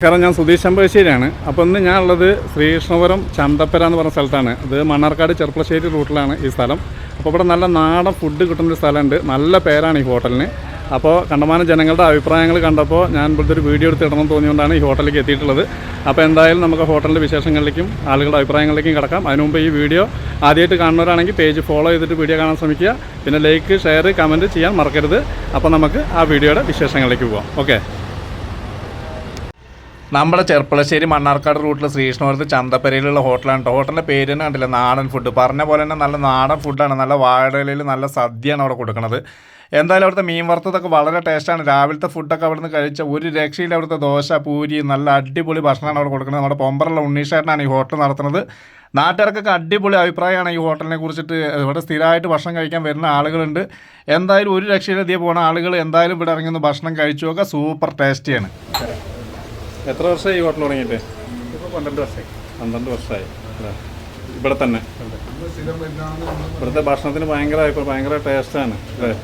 കാരണം ഞാൻ സുധീഷ് ചെമ്പശ്ശേരിയാണ്. അപ്പോൾ ഇന്ന് ഞാനുള്ളത് ശ്രീകൃഷ്ണപുരം ചന്തപ്പര എന്ന് പറഞ്ഞ സ്ഥലത്താണ്. ഇത് മണ്ണാർക്കാട് ചെർപ്പളശ്ശേരി റൂട്ടിലാണ് ഈ സ്ഥലം. അപ്പോൾ ഇവിടെ നല്ല നാടൻ ഫുഡ് കിട്ടുന്നൊരു സ്ഥലമുണ്ട്. നല്ല പേരാണ് ഈ ഹോട്ടലിന്. അപ്പോൾ കണ്ടമാനം ജനങ്ങളുടെ അഭിപ്രായങ്ങൾ കണ്ടപ്പോൾ ഞാൻ ഇവിടുത്തെ ഒരു വീഡിയോ എടുത്തിടണം തോന്നിയുകൊണ്ടാണ് ഈ ഹോട്ടലിലേക്ക് എത്തിയിട്ടുള്ളത്. അപ്പോൾ എന്തായാലും നമുക്ക് ഹോട്ടലിൻ്റെ വിശേഷങ്ങളിലേക്കും ആളുകളുടെ അഭിപ്രായങ്ങളിലേക്കും കിടക്കാം. അതിനു മുമ്പ് ഈ വീഡിയോ ആദ്യമായിട്ട് കാണുന്നവരാണെങ്കിൽ പേജ് ഫോളോ ചെയ്തിട്ട് വീഡിയോ കാണാൻ ശ്രമിക്കുക. പിന്നെ ലൈക്ക്, ഷെയർ, കമൻറ്റ് ചെയ്യാൻ മറക്കരുത്. അപ്പോൾ നമുക്ക് ആ വീഡിയോയുടെ വിശേഷങ്ങളിലേക്ക് പോകാം. ഓക്കെ. നമ്മുടെ ചെർപ്പളശ്ശേരി മണ്ണാർക്കാട് റൂട്ടിൽ ശ്രീകൃഷ്ണപുരത്ത് ചന്തപ്പരയിലുള്ള ഹോട്ടലാണ് കേട്ടോ. ഹോട്ടലിൻ്റെ പേര് തന്നെ കണ്ടില്ല, നാടൻ ഫുഡ്. പറഞ്ഞ പോലെ തന്നെ നല്ല നാടൻ ഫുഡാണ്. നല്ല വാഴയിലയിൽ നല്ല സദ്യയാണ് അവിടെ കൊടുക്കുന്നത്. എന്തായാലും അവിടുത്തെ മീൻ വറുത്തതൊക്കെ വളരെ ടേസ്റ്റാണ്. രാവിലത്തെ ഫുഡൊക്കെ അവിടെ നിന്ന് കഴിച്ച ഒരു രക്ഷയില്ല. അവിടുത്തെ ദോശ, പൂരി, നല്ല അടിപൊളി ഭക്ഷണമാണ് അവിടെ കൊടുക്കുന്നത്. നമ്മുടെ പൊമ്പറുള്ള ഉണ്ണീഷേട്ടനാണ് ഈ ഹോട്ടൽ നടത്തുന്നത്. നാട്ടുകാർക്കൊക്കെ അടിപൊളി അഭിപ്രായമാണ് ഈ ഹോട്ടലിനെ കുറിച്ചിട്ട്. ഇവിടെ സ്ഥിരമായിട്ട് ഭക്ഷണം കഴിക്കാൻ വരുന്ന ആളുകളുണ്ട്. എന്തായാലും ഒരു രക്ഷയിലെത്തിയ പോകുന്ന ആളുകൾ എന്തായാലും ഇവിടെ ഇറങ്ങുന്ന ഭക്ഷണം കഴിച്ചു നോക്കുക. സൂപ്പർ ടേസ്റ്റിയാണ്. എത്ര വർഷമായി ഈ ഹോട്ടൽ തുടങ്ങിയിട്ട്? ഇപ്പോൾ 12 വർഷമായി. 12 വർഷമായി ഇവിടെ തന്നെ. ഇവിടുത്തെ ഭക്ഷണത്തിന് ഭയങ്കര ടേസ്റ്റാണ് അല്ലേ?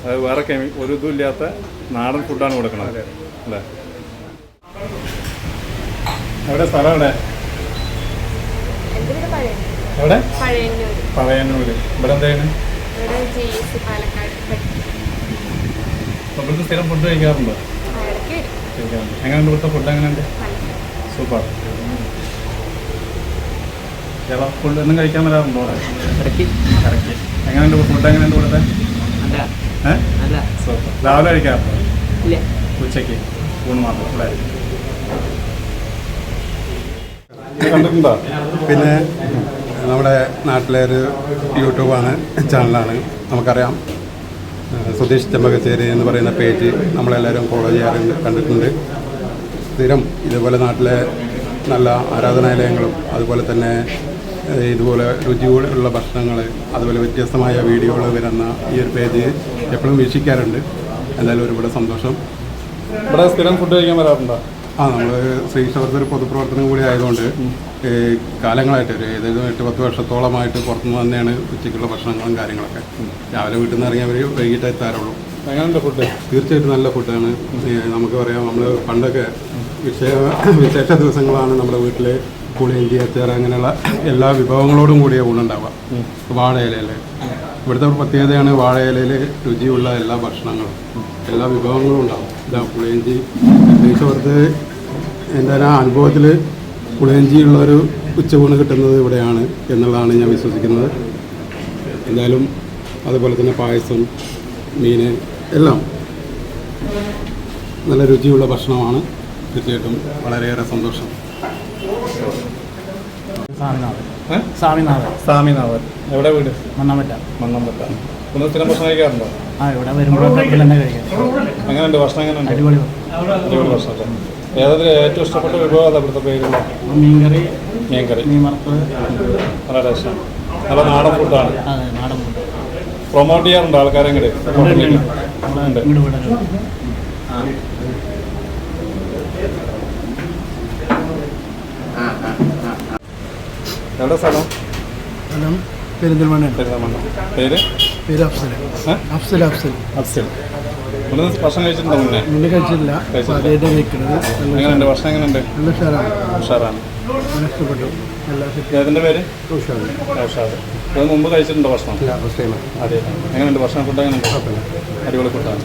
അത് വേറെ ഒരു ഇതും ഇല്ലാത്ത നാടൻ ഫുഡാണ് കൊടുക്കുന്നത് അല്ലേ? എവിടെ സ്ഥലം? എവിടെ? പഴയന്നൂര്. ഇവിടെ എന്താണ്? ഇവിടുത്തെ സ്ഥിരം ഫുഡ് കഴിക്കാറുണ്ടോ? എങ്ങനെയുണ്ട് ഇവിടുത്തെ ഫുഡ്? എങ്ങനെയുണ്ട്? സൂപ്പർ. ചില ഫുഡ് ഒന്നും കഴിക്കാൻ വരാറുണ്ടോ? ഇടയ്ക്ക്. എങ്ങനെയുണ്ട് ഫുഡ്? എങ്ങനെയുണ്ട് ഇവിടുത്തെ? സൂപ്പർ. രാവിലെ കഴിക്കാറുണ്ടോ? ഉച്ചയ്ക്ക് ഊണ് മാത്രം അല്ലേ? കണ്ടിട്ടുണ്ടോ? പിന്നെ നമ്മുടെ നാട്ടിലെ ഒരു യൂട്യൂബാണ്, ചാനലാണ്, നമുക്കറിയാം. സുധീഷ് ചെമ്പശ്ശേരി എന്ന് പറയുന്ന പേജ് നമ്മളെല്ലാവരും ഫോളോ ചെയ്യാറുണ്ട്, കണ്ടിട്ടുണ്ട്. സ്ഥിരം ഇതുപോലെ നാട്ടിലെ നല്ല ആരാധനാലയങ്ങളും അതുപോലെ തന്നെ ഇതുപോലെ രുചിയുള്ള ഭക്ഷണങ്ങൾ, അതുപോലെ വ്യത്യസ്തമായ വീഡിയോകൾ വരുന്ന ഈ ഒരു പേജ് എപ്പോഴും വീക്ഷിക്കാറുണ്ട്. എന്തായാലും ഒരുപാട് സന്തോഷം. ഇവിടെ സ്ഥിരം ഫുഡ് കഴിക്കാൻ വരാറുണ്ടോ? നമ്മൾ ശ്രീകൃഷ്ണപുരത്ത് ഒരു പൊതുപ്രവർത്തനം കൂടി ആയതുകൊണ്ട് കാലങ്ങളായിട്ട് ഒരു ഏകദേശം 8-10 വർഷത്തോളമായിട്ട് പുറത്തുനിന്ന് തന്നെയാണ് ഉച്ചയ്ക്കുള്ള ഭക്ഷണങ്ങളും കാര്യങ്ങളൊക്കെ. രാവിലെ വീട്ടിൽ നിന്ന് ഇറങ്ങിയവർ വൈകിട്ട് എത്താറുള്ളൂ. എങ്ങനെയുണ്ട് ഫുഡ്? തീർച്ചയായിട്ടും നല്ല ഫുഡാണ്. നമുക്ക് പറയാം, നമ്മൾ പണ്ടൊക്കെ വിശേഷ ദിവസങ്ങളാണ് നമ്മുടെ വീട്ടിൽ പുളിയിഞ്ചി, അച്ചാർ, അങ്ങനെയുള്ള എല്ലാ വിഭവങ്ങളോടും കൂടിയ ഊണുണ്ടാവുക. വാഴയിലയിൽ ഇവിടുത്തെ ഒരു പ്രത്യേകതയാണ്, വാഴയിലയിൽ രുചിയുള്ള എല്ലാ ഭക്ഷണങ്ങളും എല്ലാ വിഭവങ്ങളും ഉണ്ടാവും. ഇതാ പുളിയിഞ്ചി. ശ്രീകൃഷ്ണപുരത്ത് എൻ്റെ അനുഭവത്തിൽ പുളിയിഞ്ചിയുള്ളൊരു ഉച്ചയൂണ് കിട്ടുന്നത് ഇവിടെയാണ് എന്നുള്ളതാണ് ഞാൻ വിശ്വസിക്കുന്നത്. എന്തായാലും അതുപോലെ തന്നെ പായസം, മീൻ എല്ലാം നല്ല രുചിയുള്ള ഭക്ഷണമാണ്. തീർച്ചയായിട്ടും വളരെയേറെ സന്തോഷം. സ്വാമിനാഥൻ. എവിടെ വീട്? മണ്ണമ്പറ്റ. ഒന്ന് സ്ഥിരം ഭക്ഷണം കഴിക്കാറുണ്ടോ? ഇവിടെ വരുമ്പോഴൊക്കെ തന്നെ കഴിക്കാം. എങ്ങനെയുണ്ട് ഭക്ഷണം? എങ്ങനെയുണ്ട്? അടിപൊളി ഭക്ഷണം. ഏതൊരു ഏറ്റവും ഇഷ്ടപ്പെട്ട വിഭവം അതാ ഇവിടുത്തെ പേരുള്ള? മീൻകറി, മീൻ വറുത്തത്. നല്ല ടേസ്റ്റാണ്. നല്ല നാടൻ ഫുഡാണ്. നാടൻ ഫുഡ് പ്രൊമോട്ട് ചെയ്യാറുണ്ട് ആൾക്കാരെ ഇങ്ങോട്ട്? എവിടെ സ്ഥലം? പെരിന്തൽമണ്ണ. പേര്? അഫ്സൽ. ഇവിടെ ഭക്ഷണം കഴിച്ചിട്ടുണ്ടോ? മുന്നേ കഴിച്ചിട്ടില്ല. എങ്ങനെയുണ്ട് ഭക്ഷണം? എങ്ങനെയുണ്ട്? ഉഷാറാണ്. ഇഷ്ടപ്പെട്ടു. ഏതിൻ്റെ പേര്? ഉഷാറ്. ഇത് മുമ്പ് കഴിച്ചിട്ടുണ്ടോ ഭക്ഷണം? അതെ. എങ്ങനെയുണ്ട് ഭക്ഷണം? ഫുഡ് എങ്ങനെയുണ്ട്? അടിപൊളി ഫുഡാണ്.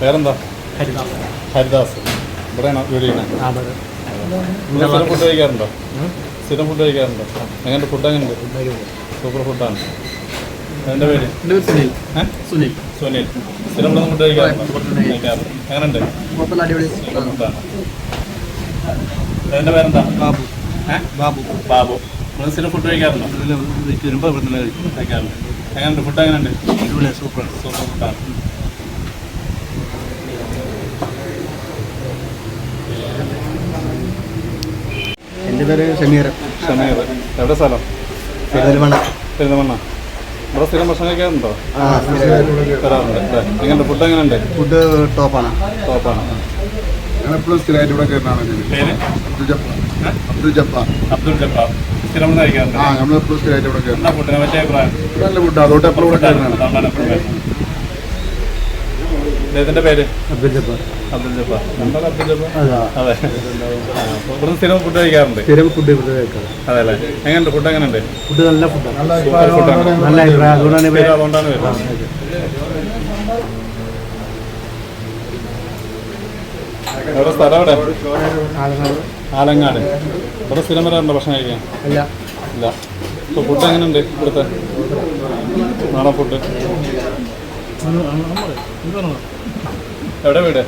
പേരെന്താ? ഹരിദാസ്. ഇവിടെയാണോ ജോലി ചെയ്യുന്നത്? സ്ഥിരം ഫുഡ് കഴിക്കാറുണ്ടോ? എങ്ങനെയുണ്ട് ഫുഡ്? എങ്ങനെയുണ്ട്? സൂപ്പർ ഫുഡാണ്. എൻ്റെ പേര്? സുനിൽ. സ്ഥിരം ഇവിടെ ഫുഡ് കഴിക്കാറുണ്ട്? എങ്ങനെയുണ്ട്? ഫുഡാണ്. എൻ്റെ പേരെന്താ? ബാബു. ഇവിടെ സ്ഥിരം ഫുഡ് കഴിക്കാറുണ്ടോ? കഴിക്കാറുണ്ട്. എങ്ങനെയുണ്ട് ഫുഡ്? എങ്ങനെയുണ്ട്? സൂപ്പർ ഫുഡാണ്. എൻ്റെ പേര് ഷമീർ. എവിടെ സ്ഥലം? പെരിന്തൽമണ്ണ. ഇവിടെ സ്ഥിരം ഭക്ഷണം കഴിക്കാറുണ്ടോ? വരാറുണ്ട്. എങ്ങനെയുണ്ട് ഫുഡ്? എങ്ങനെയുണ്ട്? ഫുഡ് ടോപ്പാണ്. ഞങ്ങളെപ്പോഴും സ്ഥിരമായിട്ട് ഇവിടെ കയറുന്നതാണ് പേര് അബ്ദുൽ ജബ്ബാർ അബ്ദുൽ ജബ്ബാർ. സ്ഥിരം ഇവിടെ കഴിക്കാറുണ്ട്. ആ നമ്മളെപ്പോഴും സ്ഥിരമായിട്ട് ഇവിടെ കയറുന്നത് എന്താ ഫുഡിനെ പറ്റിയ അഭിപ്രായം? നല്ല ഫുഡ് അതുകൊണ്ട് എപ്പോഴും ഇവിടെ കയറുന്നതാണ്. അദ്ദേഹത്തിന്റെ പേര് അബ്ദുൽ ജബ്ബാർ. അബ്ദുൽ ജബ്ബാർ. എന്താണ് അബ്ദുൽ ജബ്ബാർ? അതാ അതെ. ഇവിടെ സ്ഥിരം ഫുഡ് കഴിക്കാറുണ്ട്. സ്ഥിരം ഫുഡ് ഇവിടെ കഴിക്കാം. അതെ അല്ലേ? എങ്ങനെയുണ്ട് ഫുഡ്? എങ്ങനെയുണ്ട്? ഫുഡ് നല്ല ഫുഡാണ്. സൂപ്പർ ഫുഡാണ്. നല്ല അഭിപ്രായം. അതുകൊണ്ടാണ് സ്ഥിരം അതുകൊണ്ടാണ് വരുന്നത്. എവിടെ സ്ഥലം? എവിടെ? ആലങ്ങാട്. ഇവിടെ സ്ഥിരം വരാറുണ്ടോ ഭക്ഷണം കഴിക്കാൻ? അല്ല ഇല്ല. ഇപ്പോൾ ഫുഡ് എങ്ങനെയുണ്ട് ഇവിടുത്തെ നാടൻ ഫുഡ്? എവിടെ വീട്?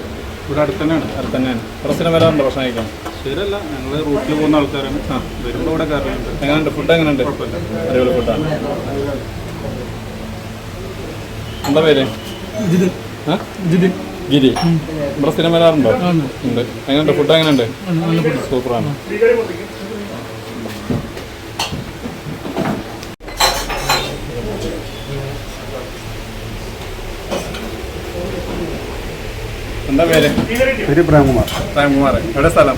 ഇവിടെ അടുത്ത് തന്നെയാണ്. അടുത്ത് തന്നെയാണ്. ഇവിടെ സ്ഥിരം വരാറുണ്ടോ ഭക്ഷണം കഴിക്കാൻ? ശരിയല്ല, ഞങ്ങൾ റൂട്ടിൽ പോകുന്ന ആൾക്കാരാണ്. വരുമ്പോൾ ഇവിടെ കയറുന്നുണ്ട്. എങ്ങനെയുണ്ട് ഫുഡ്? എങ്ങനെയുണ്ട്? അടിപൊളി ഫുഡാണ്. എന്താ പേര്? ആ? ഗിരി. ഇവിടെ സ്ഥിരം വരാറുണ്ടോ? ഉണ്ട്. എങ്ങനെയുണ്ട് ഫുഡ്? എങ്ങനെയുണ്ട്? സൂപ്പറാണ്. എന്താ പേര്? പേര് പ്രേംകുമാർ. പ്രേംകുമാർ. എവിടെ സ്ഥലം?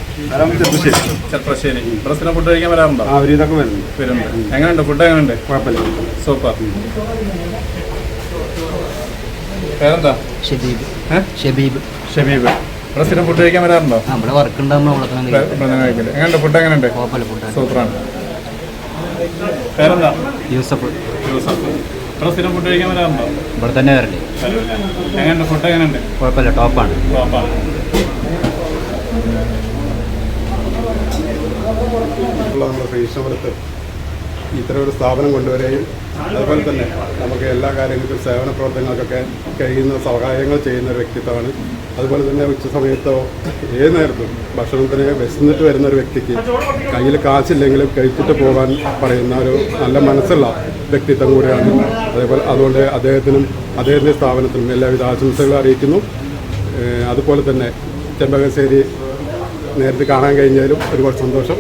ചെറുപ്പശ്ശേരി. ചെറുപ്പശ്ശേരി. ഇവിടെ സ്ഥിരം ഫുഡ് കഴിക്കാൻ വരാറുണ്ടോ? ആ ഒരു ഇതൊക്കെ വരുന്നുണ്ട്. വരുന്നുണ്ട്. എങ്ങനെയുണ്ട് ഫുഡ്? എങ്ങനെയുണ്ട്? കുഴപ്പമില്ല. സൂപ്പർ. പേരെന്താ? ഷബീബ്. ഷബീബ്. ഇവിടെ സ്ഥിരം ഫുഡ് കഴിക്കാൻ വരാറുണ്ടോ? നമ്മുടെ വർക്ക് ഉണ്ടാകുമ്പോൾ ഇവിടെ കഴിക്കില്ല. എങ്ങനെയുണ്ട് ഫുഡ്? എങ്ങനെയുണ്ട്? ഫുഡ്. സൂപ്പറാണ്. പേരെന്താ? യൂസഫ്. യൂസഫ്. ഇവിടെ സ്ഥിരം ഫുഡ് കഴിക്കാൻ വരാറുണ്ടോ? ഇവിടെ തന്നെ വരണ്ടേ? എങ്ങനെയുണ്ട് ഫുഡ്? എങ്ങനെയുണ്ട്? കുഴപ്പമില്ല, ടോപ്പാണ്. ടോപ്പാണ്. നമ്മുടെ ശ്രീകൃഷ്ണപുരത്ത് ഇത്തരം ഒരു സ്ഥാപനം കൊണ്ടുവരികയും അതുപോലെ തന്നെ നമുക്ക് എല്ലാ കാര്യങ്ങൾക്കും സേവന പ്രവർത്തനങ്ങൾക്കൊക്കെ കഴിയുന്ന സഹായങ്ങൾ ചെയ്യുന്ന ഒരു വ്യക്തിത്വമാണ്. അതുപോലെ തന്നെ ഉച്ച സമയത്തോ ഏത് നേരത്തും ഭക്ഷണത്തിന് വിശന്നിട്ട് വരുന്ന ഒരു വ്യക്തിക്ക് കയ്യിൽ കാശില്ലെങ്കിലും കഴിച്ചിട്ട് പോകാൻ പറയുന്ന ഒരു നല്ല മനസ്സുള്ള വ്യക്തിത്വം കൂടിയാണ്. അതേപോലെ അതുകൊണ്ട് അദ്ദേഹത്തിൻ്റെ സ്ഥാപനത്തിനും എല്ലാവിധ ആശംസകളും അറിയിക്കുന്നു. അതുപോലെ തന്നെ ചെമ്പകശ്ശേരി നേരത്തെ കാണാൻ കഴിഞ്ഞാലും ഒരുപാട് സന്തോഷം.